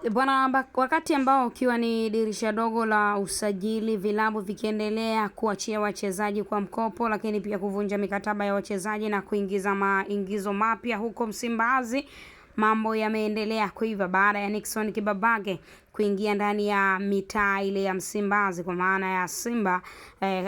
Bwana, wakati ambao ukiwa ni dirisha dogo la usajili, vilabu vikiendelea kuachia wachezaji kwa mkopo, lakini pia kuvunja mikataba ya wachezaji na kuingiza maingizo mapya huko Msimbazi, mambo yameendelea kuiva baada ya Nixon Kibabage kuingia ndani ya mitaa ile ya Msimbazi, kwa maana ya Simba,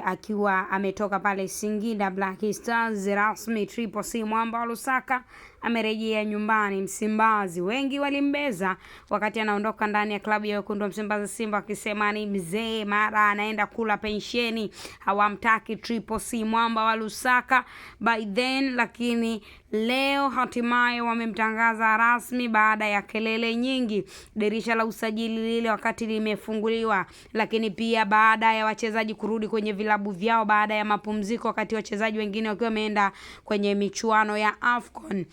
akiwa ametoka pale Singida Black Stars rasmi. Triple C Mwamba wa Lusaka amerejea nyumbani Msimbazi. Wengi walimbeza wakati anaondoka ndani ya klabu ya wekundu wa Msimbazi Simba, akisema ni mzee, mara anaenda kula pensheni, hawamtaki Triple C Mwamba wa Lusaka by then. Lakini leo hatimaye wamemtangaza rasmi baada ya kelele nyingi, dirisha la usajili lile wakati limefunguliwa, lakini pia baada ya wachezaji kurudi kwenye vilabu vyao baada ya mapumziko, wakati wachezaji wengine wakiwa wameenda kwenye michuano ya AFCON,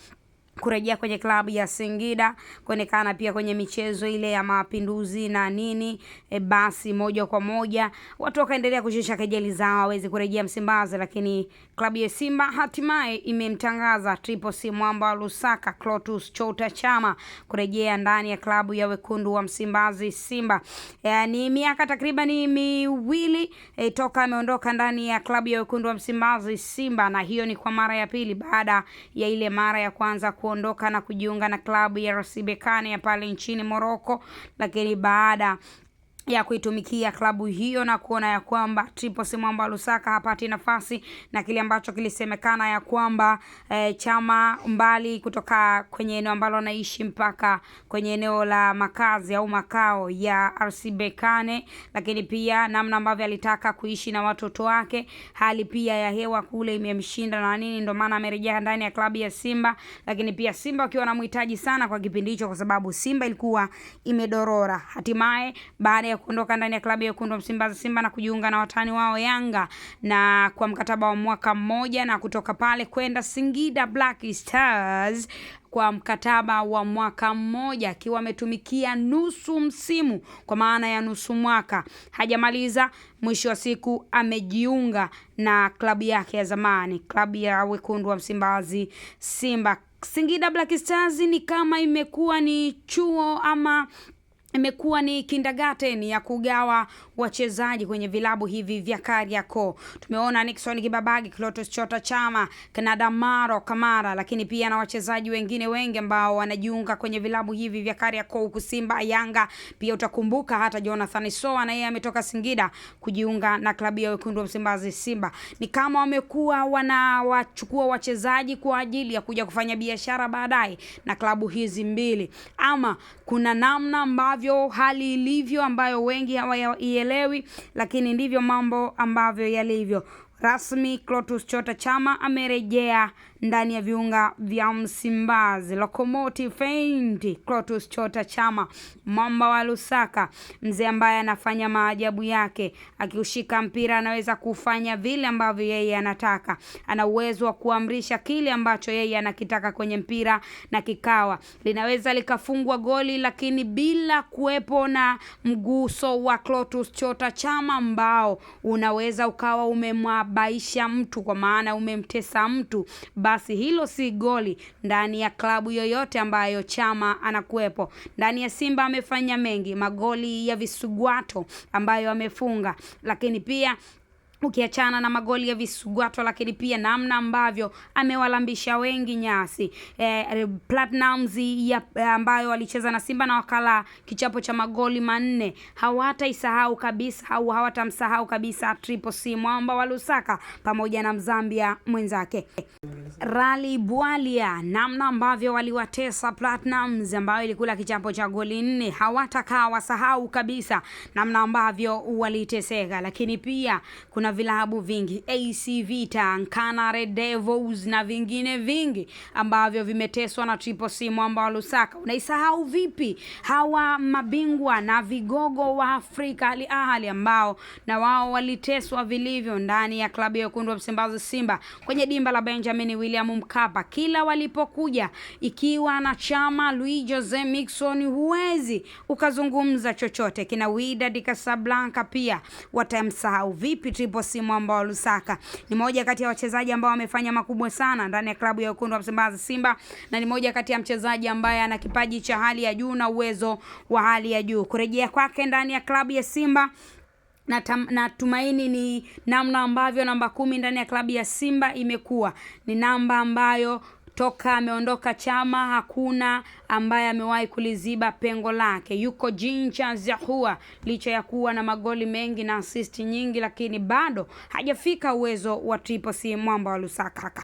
kurejea kwenye klabu ya Singida, kuonekana pia kwenye michezo ile ya Mapinduzi na nini. Basi moja kwa moja watu wakaendelea kushusha kejeli zao waweze kurejea Msimbazi, lakini klabu ya Simba hatimaye imemtangaza Triple C Mwamba wa Lusaka Clatous Chota Chama kurejea ndani ya klabu ya wekundu wa Msimbazi Simba. Ni miaka takriban miwili toka ameondoka ndani ya klabu ya wekundu wa Msimbazi Simba, na hiyo ni kwa mara ya pili baada ya ile mara ya kwanza kuondoka na kujiunga na klabu ya RS Berkane ya pale nchini Morocco. Lakini baada ya kuitumikia klabu hiyo na kuona ya kwamba Triple C Mwamba Lusaka hapati nafasi, na kile ambacho kilisemekana ya kwamba Chama mbali kutoka kwenye eneo ambalo anaishi mpaka kwenye eneo la makazi au makao ya RS Berkane, lakini pia namna ambavyo alitaka kuishi na watoto wake, hali pia ya hewa kule imemshinda na nini, ndio maana amerejea ndani ya klabu ya Simba. Lakini pia Simba wakiwa wanamhitaji sana kwa kipindi hicho, kwa sababu Simba ilikuwa imedorora. Hatimaye baada ya kuondoka ndani ya klabu ya wekundu wa Msimbazi Simba na kujiunga na watani wao Yanga, na kwa mkataba wa mwaka mmoja, na kutoka pale kwenda Singida Black Stars kwa mkataba wa mwaka mmoja, akiwa ametumikia nusu msimu, kwa maana ya nusu mwaka hajamaliza. Mwisho wa siku amejiunga na klabu yake ya zamani, klabu ya wekundu wa Msimbazi Simba. Singida Black Stars ni kama imekuwa ni chuo ama imekuwa ni kindergarten ya kugawa wachezaji kwenye vilabu hivi vya Kariakoo. Tumeona Nixon Kibabage, Clatous Chota Chama, Canada Maro Kamara, lakini pia na wachezaji wengine wengi ambao wanajiunga kwenye vilabu hivi vya Kariakoo huku Simba, Yanga. Pia utakumbuka hata Jonathan Soa na yeye ametoka Singida kujiunga na klabu ya wekundu wa Msimbazi Simba. Ni kama wamekuwa wanawachukua wachezaji kwa ajili ya kuja kufanya biashara baadaye na klabu hizi mbili, ama kuna namna ambavyo hali ilivyo ambayo wengi hawaielewi, lakini ndivyo mambo ambavyo yalivyo. Rasmi Clatous Chota Chama amerejea ndani ya viunga vya Msimbazi. Locomotive Feint Clatous Chota Chama Mwamba wa Lusaka, mzee ambaye anafanya maajabu yake, akiushika mpira anaweza kufanya vile ambavyo yeye anataka. Ana uwezo wa kuamrisha kile ambacho yeye anakitaka kwenye mpira, na kikawa linaweza likafungwa goli, lakini bila kuwepo na mguso wa Clatous Chota Chama ambao unaweza ukawa umemwabaisha mtu, kwa maana umemtesa mtu, basi hilo si goli ndani ya klabu yoyote ambayo Chama anakuepo. Ndani ya Simba amefanya mengi, magoli ya visugwato ambayo amefunga, lakini pia ukiachana na magoli ya visugwato, lakini pia namna ambavyo amewalambisha wengi nyasi. Platinumz ambayo walicheza na Simba na wakala kichapo cha magoli 4, hawataisahau kabisa au hawatamsahau kabisa Triple C Mwamba wa Lusaka pamoja na Mzambia mwenzake Rally Bwalia, namna ambavyo waliwatesa Platinumz ambayo ilikula kichapo cha goli 4. Hawatakaa wasahau kabisa namna ambavyo waliteseka. Lakini pia kuna vilabu vingi, AC Vita, Nkana Red Devils na vingine vingi ambavyo vimeteswa na Triple C Mwamba wa Lusaka. Unaisahau vipi hawa mabingwa na vigogo wa Afrika Al Ahly ambao na wao waliteswa vilivyo ndani ya klabu ya wekundu wa Msimbazi Simba kwenye dimba la Benjamin William Mkapa. Kila walipokuja, ikiwa na Chama, Luis Jose Miquissone, huwezi ukazungumza chochote. Kina Wydad Casablanca pia watamsahau vipi Triple C Mwamba wa Lusaka. Ni moja kati ya wachezaji ambao wamefanya makubwa sana ndani ya klabu ya wekundu wa Msimbazi Simba, na ni moja kati ya mchezaji ambaye ana kipaji cha hali ya juu na uwezo wa hali ya juu. Kurejea kwake ndani ya klabu ya Simba na tumaini ni namna ambavyo namba 10 ndani ya klabu ya Simba imekuwa ni namba ambayo toka ameondoka Chama hakuna ambaye amewahi kuliziba pengo lake. Yuko Jean Charles Ahoua, licha ya kuwa na magoli mengi na assist nyingi, lakini bado hajafika uwezo wa Triple C Mwamba wa Lusaka.